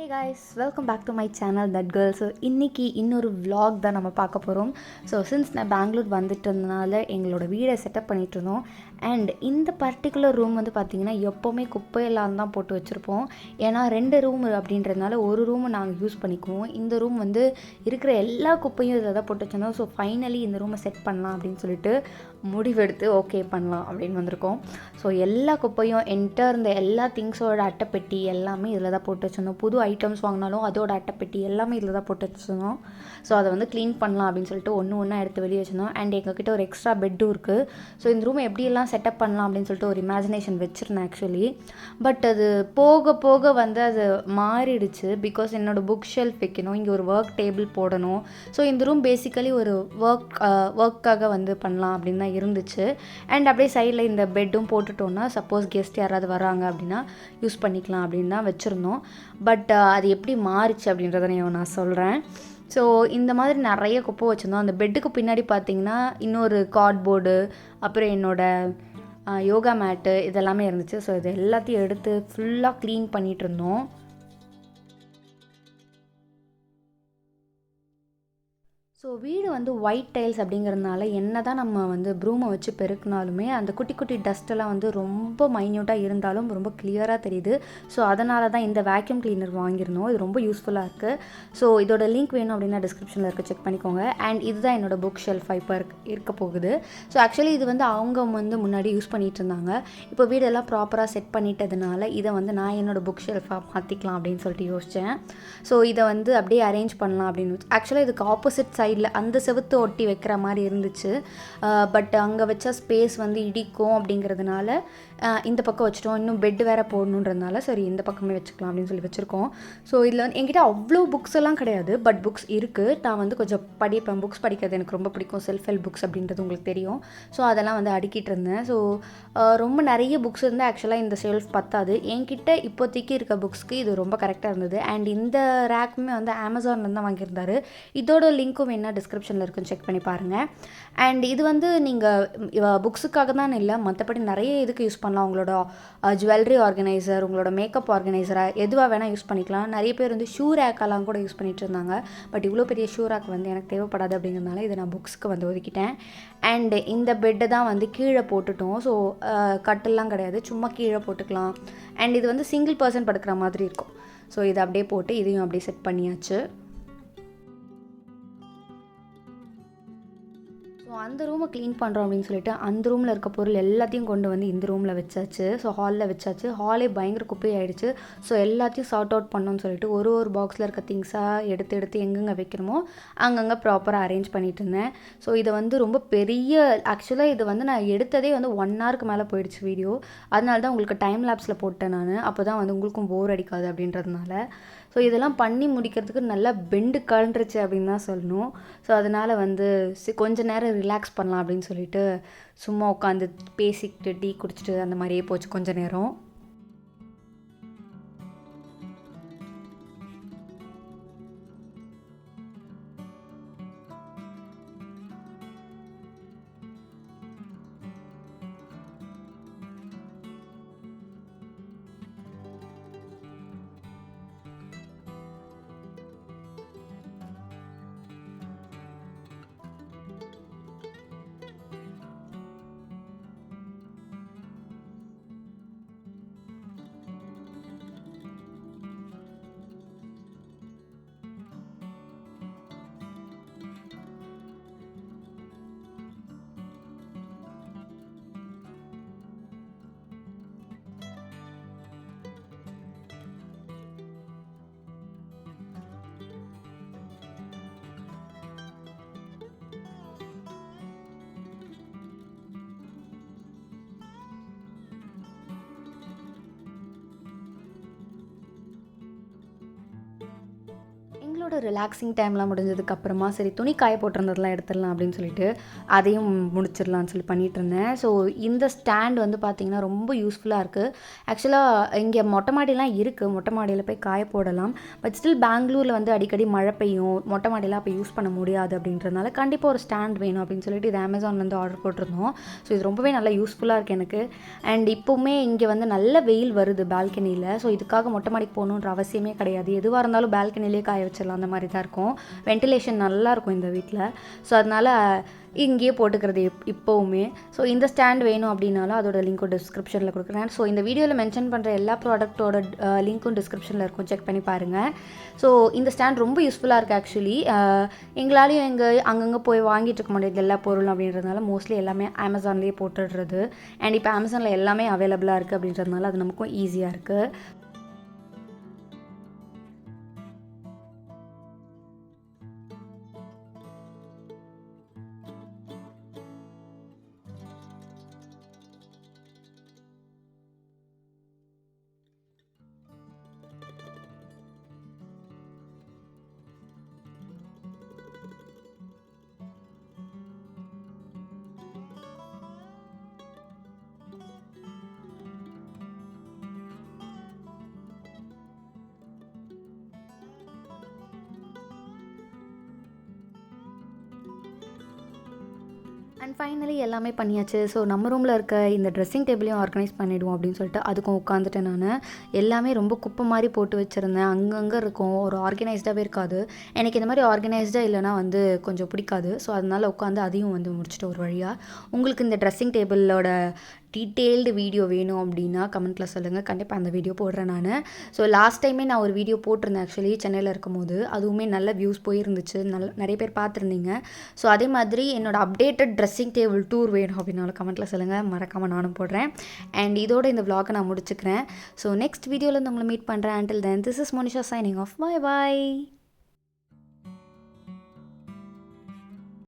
Hey guys, welcome back to my channel That Girl. So இன்றைக்கி இன்னொரு vlog தான் நம்ம பார்க்க போகிறோம். ஸோ சின்ஸ் நான் பெங்களூர் வந்துட்டு இருந்தனால எங்களோட வீடை செட்டப் பண்ணிகிட்டு இருந்தோம். அண்ட் இந்த பர்டிகுலர் ரூம் வந்து பார்த்திங்கன்னா எப்போவுமே குப்பையெல்லாம் தான் போட்டு வச்சுருப்போம். ஏன்னா 2 ரூம் அப்படின்றதுனால ஒரு ரூமை நாங்கள் யூஸ் பண்ணிக்குவோம். இந்த ரூம் வந்து இருக்கிற எல்லா குப்பையும் இதில் தான் போட்டு வச்சுருந்தோம். ஸோ ஃபைனலி இந்த ரூமை செட் பண்ணலாம் அப்படின்னு சொல்லிட்டு முடிவெடுத்து ஓகே பண்ணலாம் அப்படின்னு வந்திருக்கோம். ஸோ எல்லா குப்பையும் என்டர் இந்த எல்லா திங்ஸோட அட்டைப்பெட்டி எல்லாமே இதில் தான் போட்டு வச்சுருந்தோம். புது ஐட்டம்ஸ் வாங்கினாலும் அதோட அட்டைப்பெட்டி எல்லாமே இதில் தான் போட்டு வச்சுருந்தோம். ஸோ அதை வந்து க்ளீன் பண்ணலாம் அப்படின்னு சொல்லிட்டு ஒன்றா எடுத்து வெளியே வச்சுருந்தோம். அண்ட் எங்ககிட்ட ஒரு எக்ஸ்ட்ரா பெட்டும் இருக்குது. ஸோ இந்த ரூம் எப்படியெல்லாம் செட்டப் பண்ணலாம் அப்படின்னு சொல்லிட்டு ஒரு இமேஜினேஷன் வச்சுருந்தேன் ஆக்சுவலி. பட் அது போக போக வந்து அது மாறிடுச்சு. பிகாஸ் என்னோடய புக் ஷெல்ஃப் வைக்கணும், இங்கே ஒரு ஒர்க் டேபிள் போடணும். ஸோ இந்த ரூம் பேசிக்கலி ஒரு ஒர்க்காக வந்து பண்ணலாம் அப்படின்னு தான் இருந்துச்சு. அண்ட் அப்படியே சைடில் இந்த பெட்டும் போட்டுட்டோன்னா சப்போஸ் கெஸ்ட் யாராவது வராங்க அப்படின்னா யூஸ் பண்ணிக்கலாம் அப்படின்னு தான் வச்சுருந்தோம். பட் அது எப்படி மாறிச்சு அப்படின்றத நான் சொல்கிறேன். ஸோ இந்த மாதிரி நிறைய குப்பை வச்சுருந்தோம். அந்த பெட்டுக்கு பின்னாடி பார்த்திங்கன்னா இன்னொரு கார்ட்போர்டு, அப்புறம் என்னோடய யோகா மேட்டு இதெல்லாமே இருந்துச்சு. ஸோ இது எல்லாத்தையும் எடுத்து ஃபுல்லாக க்ளீன் பண்ணிகிட்டு இருந்தோம். ஸோ வீடு வந்து ஒயிட் டைல்ஸ் அப்படிங்கிறதுனால என்ன தான் நம்ம வந்து ப்ரூமை வச்சு பெருக்கினாலுமே அந்த குட்டி குட்டி டஸ்ட்டெல்லாம் வந்து ரொம்ப மைன்யூட்டாக இருந்தாலும் ரொம்ப கிளியராக தெரியுது. ஸோ அதனால தான் இந்த வேக்யூம் கிளீனர் வாங்கியிருந்தோம். இது ரொம்ப யூஸ்ஃபுல்லாக இருக்குது. ஸோ இதோட லிங்க் வேணும் அப்படின்னா டிஸ்கிரிப்ஷனில் இருக்க செக் பண்ணிக்கோங்க. அண்ட் இதுதான் என்னோடய புக் ஷெல்ஃப் இப்போ இருக்க போகுது. ஸோ ஆக்சுவலி இது வந்து அவங்க வந்து முன்னாடி யூஸ் பண்ணிகிட்டு இருந்தாங்க. இப்போ வீடெல்லாம் ப்ராப்பராக செட் பண்ணிட்டதுனால இதை வந்து நான் என்னோடய புக் ஷெல்ஃபாக மாற்றிக்கலாம் அப்படின்னு சொல்லிட்டு யோசித்தேன். ஸோ இதை வந்து அப்படியே அரேஞ்ச் பண்ணலாம் அப்படின்னு. ஆக்சுவலாக இதுக்கு ஆப்போசிட் சைடில் அந்த செவுத்து ஒட்டி வைக்கிற மாதிரி இருந்துச்சு. பட் அங்கே வச்சா ஸ்பேஸ் வந்து இடிக்கும் அப்படிங்கிறதுனால இந்த பக்கம் வச்சுட்டோம். இன்னும் பெட்டு வேறு போடணுன்றதுனால சரி இந்த பக்கமே வச்சுக்கலாம் அப்படின்னு சொல்லி வச்சுருக்கோம். ஸோ இதில் வந்து என்கிட்ட அவ்வளோ புக்ஸ் எல்லாம் கிடையாது. பட் புக்ஸ் இருக்குது. நான் வந்து கொஞ்சம் படிப்பேன். புக்ஸ் படிக்கிறது எனக்கு ரொம்ப பிடிக்கும். செல்ஃப் ஹெல்ப் புக்ஸ் அப்படின்றது உங்களுக்கு தெரியும். ஸோ அதெல்லாம் வந்து அடுக்கிட்டு இருந்தேன். ஸோ ரொம்ப நிறைய புக்ஸ் இருந்தால் ஆக்சுவலாக இந்த ஷெல்ஃப் பத்தாது. என்கிட்ட இப்போதைக்கு இருக்க புக்ஸ்க்கு இது ரொம்ப கரெக்டாக இருந்தது. அண்ட் இந்த ரேக்குமே வந்து அமேசானில் தான் வாங்கியிருந்தாரு. இதோட லிங்க்கும் என்ன டிஸ்கிரிப்ஷனில் இருக்குன்னு செக் பண்ணி பாருங்கள். அண்ட் இது வந்து நீங்கள் புக்ஸுக்காக தான் இல்லை, மற்றபடி நிறைய இதுக்கு யூஸ் பண்ணலாம். உங்களோட ஜுவல்லரி ஆர்கனைசர், உங்களோட மேக்கப் ஆர்கனைசராக எதுவாக வேணால் யூஸ் பண்ணிக்கலாம். நிறைய பேர் வந்து ஷூ ரேக்கெல்லாம் கூட யூஸ் பண்ணிகிட்டு இருந்தாங்க. பட் இவ்வளோ பெரிய ஷூ ரேக் வந்து எனக்கு தேவைப்படாது அப்படிங்கிறதுனால இதை நான் புக்ஸ்க்கு வந்து ஒதுக்கிட்டேன். அண்ட் இந்த பெட்டை தான் வந்து கீழே போட்டுட்டோம். ஸோ கட்டெல்லாம் கிடையாது, சும்மா கீழே போட்டுக்கலாம். அண்ட் இது வந்து சிங்கிள் பர்சன் படுக்கிற மாதிரி இருக்கும். ஸோ இதை அப்படியே போட்டு இதையும் அப்படியே செட் பண்ணியாச்சு. ஸோ அந்த ரூமை க்ளீன் பண்ணுறோம் அப்படின்னு சொல்லிட்டு அந்த ரூமில் இருக்க பொருள் எல்லாத்தையும் கொண்டு வந்து இந்த ரூமில் வச்சாச்சு. ஸோ ஹாலில் வச்சாச்சு. ஹாலே பயங்கர குப்பையாயிடுச்சு. ஸோ எல்லாத்தையும் சார்ட் அவுட் பண்ணோன்னு சொல்லிட்டு ஒரு பாக்ஸில் இருக்க திங்ஸாக எடுத்து எங்கெங்கே வைக்கணுமோ அங்கங்கே ப்ராப்பராக அரேஞ்ச் பண்ணிட்டு இருந்தேன். ஸோ இதை வந்து ரொம்ப பெரிய ஆக்சுவலாக இது வந்து நான் எடுத்ததே வந்து 1 ஹவருக்கு மேலே போயிடுச்சு வீடியோ. அதனால தான் உங்களுக்கு டைம் லேப்ஸில் போட்டேன் நான். அப்போ தான் வந்து உங்களுக்கும் போர் அடிக்காது அப்படின்றதுனால. ஸோ இதெல்லாம் பண்ணி முடிக்கிறதுக்கு நல்லா பெண்டு கழண்டுருச்சு அப்படின்னு தான் சொல்லணும். ஸோ அதனால் வந்து கொஞ்ச நேரம் ரிலாக்ஸ் பண்ணலாம் அப்படின்னு சொல்லிட்டு சும்மா உட்காந்து பேசிக்கிட்டு டீ குடிச்சிட்டு அந்த மாதிரியே போச்சு கொஞ்ச நேரம். எங்களோட ரிலாக்ஸிங் டைம்லாம் முடிஞ்சதுக்கப்புறமா சரி துணி காய போட்டிருந்ததெல்லாம் எடுத்துடலாம் அப்படின்னு சொல்லிட்டு அதையும் முடிச்சிடலான்னு சொல்லி பண்ணிகிட்டு இருந்தேன். ஸோ இந்த ஸ்டாண்ட் வந்து பார்த்திங்கன்னா ரொம்ப யூஸ்ஃபுல்லாக இருக்குது. ஆக்சுவலாக இங்கே மொட்டை மாடிலாம் இருக்குது, மொட்டை மாடியில் போய் காய போடலாம். பட் ஸ்டில் பெங்களூரில் வந்து அடிக்கடி மழை பெய்யும், மொட்டை மாடியெலாம் அப்போ யூஸ் பண்ண முடியாது அப்படின்றதுனால கண்டிப்பாக ஒரு ஸ்டாண்ட் வேணும் அப்படின்னு சொல்லிட்டு இது அமேசான்லேருந்து ஆர்டர் போட்டிருந்தோம். ஸோ இது ரொம்பவே நல்லா யூஸ்ஃபுல்லாக இருக்குது எனக்கு. அண்ட் இப்போவுமே இங்கே வந்து நல்ல வெயில் வருது பால்கனியில். ஸோ இதுக்காக மொட்டை மாடிக்கு போகணுன்ற அவசியமே கிடையாது. எதுவாக இருந்தாலும் பால்கனிலே காய வச்சிடலாம், அந்த மாதிரி தான் இருக்கும். வென்டிலேஷன் நல்லாயிருக்கும் இந்த வீட்டில். ஸோ அதனால் இங்கேயே போட்டுக்கிறது இப்போவுமே. ஸோ இந்த ஸ்டாண்ட் வேணும் அப்படின்னாலும் அதோட லிங்க்கும் டிஸ்கிரிப்ஷனில் கொடுக்குறேன். ஸோ இந்த வீடியோவில் மென்ஷன் பண்ணுற எல்லா ப்ராடக்ட்டோட லிங்க்கும் டிஸ்கிரிப்ஷனில் இருக்கும், செக் பண்ணி பாருங்கள். ஸோ இந்த ஸ்டாண்ட் ரொம்ப யூஸ்ஃபுல்லாக இருக்குது ஆக்சுவலி. எங்களாலையும் அங்கங்கே போய் வாங்கிட்டு இருக்க முடியாது எல்லா பொருளும் அப்படின்றதுனால மோஸ்ட்லி எல்லாமே அமேசான்லேயே போட்டுடுறது. அண்ட் இப்போ அமேசானில் எல்லாமே அவைலபிளாக இருக்குது அப்படின்றதுனால அது நமக்கும் ஈஸியாக இருக்குது. அண்ட் ஃபைனலி எல்லாமே பண்ணியாச்சு. ஸோ நம்ம ரூமில் இருக்க இந்த ட்ரெஸ்ஸிங் டேபிளையும் ஆர்கனைஸ் பண்ணிவிடுவோம் அப்படின்னு சொல்லிட்டு அதுக்கும் உட்காந்துட்டேன் நான். எல்லாமே ரொம்ப குப்பை மாதிரி போட்டு வச்சுருந்தேன், அங்கங்கே இருக்கும், ஒரு ஆர்கனைஸ்டாகவே இருக்காது. எனக்கு இந்த மாதிரி ஆர்கனைஸ்டாக இல்லைனா வந்து கொஞ்சம் பிடிக்காது. ஸோ அதனால் உட்காந்து அதையும் வந்து முடிச்சுட்டு ஒரு வழியாக. உங்களுக்கு இந்த ட்ரெஸ்ஸிங் டேபிளோட டீட்டெயில்டு வீடியோ வேணும் அப்படின்னா கமெண்ட்டில் சொல்லுங்கள், கண்டிப்பாக அந்த வீடியோ போடுறேன் நான். ஸோ லாஸ்ட் டைமே நான் ஒரு வீடியோ போட்டிருந்தேன் ஆக்சுவலி சென்னையில் இருக்கும்போது, அதுவுமே நல்ல வியூஸ் போயிருந்துச்சு, நிறைய பேர் பார்த்துருந்தீங்க. ஸோ அதே மாதிரி என்னோடய அப்டேட்டட் ட்ரெஸ்ஸிங் டேபிள் டூர் வேணும் அப்படின்னாலும் கமெண்ட்டில் சொல்லுங்கள், மறக்காமல் நானும் போடுறேன். அண்ட் இதோட இந்த vlog நான் முடிச்சுக்கிறேன். ஸோ நெக்ஸ்ட் வீடியோவில் வந்து உங்களை மீட் பண்ணுறேன். until then this is Monisha signing off. Bye bye.